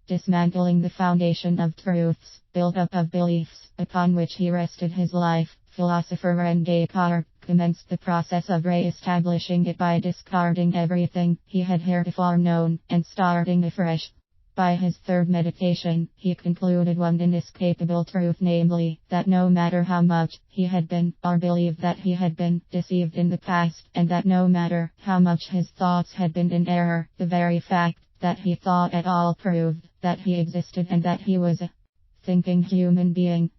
Dismantling the foundation of truths, built up of beliefs, upon which he rested his life, philosopher Rene Descartes commenced the process of re-establishing it by discarding everything he had heretofore known, and starting afresh. By his third meditation, he concluded one inescapable truth, namely, that no matter how much he had been, or believed that he had been, deceived in the past, and that no matter how much his thoughts had been in error, the very fact that he thought at all proved that he existed and that he was a thinking human being.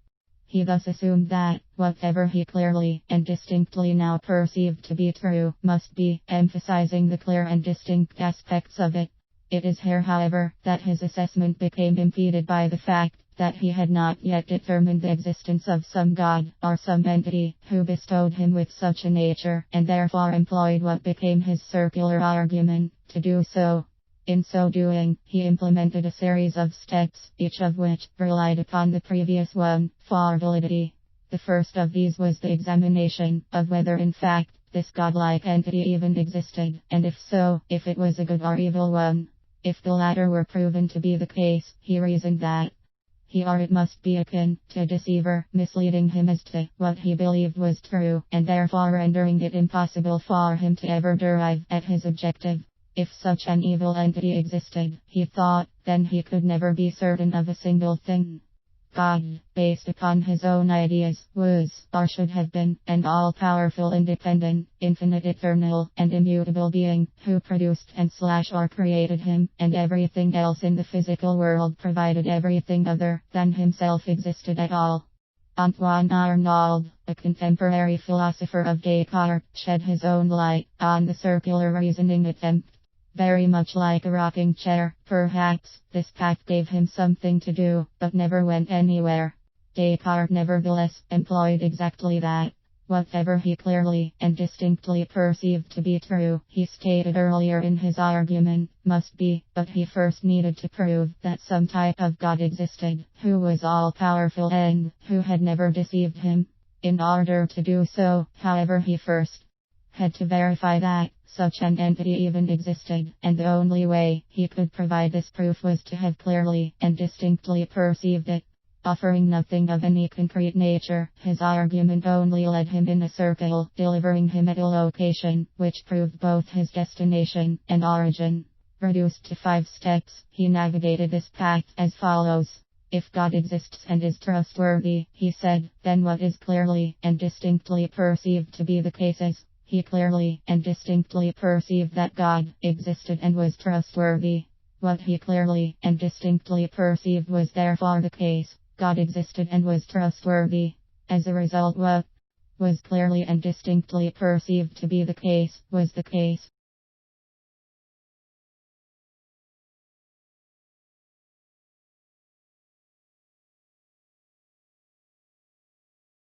He thus assumed that whatever he clearly and distinctly now perceived to be true must be, emphasizing the clear and distinct aspects of it. It is here, however, that his assessment became impeded by the fact that he had not yet determined the existence of some god, or some entity, who bestowed him with such a nature, and therefore employed what became his circular argument, to do so. In so doing, he implemented a series of steps, each of which relied upon the previous one, for validity. The first of these was the examination of whether in fact this godlike entity even existed, and if so, if it was a good or evil one. If the latter were proven to be the case, he reasoned that he or it must be akin to a deceiver, misleading him as to what he believed was true, and therefore rendering it impossible for him to ever derive at his objective. If such an evil entity existed, he thought, then he could never be certain of a single thing. God, based upon his own ideas, was, or should have been, an all-powerful, independent, infinite, eternal, and immutable being, who produced and or created him, and everything else in the physical world, provided everything other than himself existed at all. Antoine Arnauld, a contemporary philosopher of Descartes, shed his own light on the circular reasoning attempt. Very much like a rocking chair, perhaps, this path gave him something to do, but never went anywhere. Descartes nevertheless employed exactly that. Whatever he clearly and distinctly perceived to be true, he stated earlier in his argument, must be, but he first needed to prove that some type of God existed, who was all-powerful and who had never deceived him. In order to do so, however, he first had to verify that such an entity even existed, and the only way he could provide this proof was to have clearly and distinctly perceived it. Offering nothing of any concrete nature, his argument only led him in a circle, delivering him at a location which proved both his destination and origin. Reduced to 5 steps, he navigated this path as follows. If God exists and is trustworthy, he said, then what is clearly and distinctly perceived to be the case is, he clearly and distinctly perceived that God existed and was trustworthy. What he clearly and distinctly perceived was therefore the case. God existed and was trustworthy. As a result, what was clearly and distinctly perceived to be the case was the case.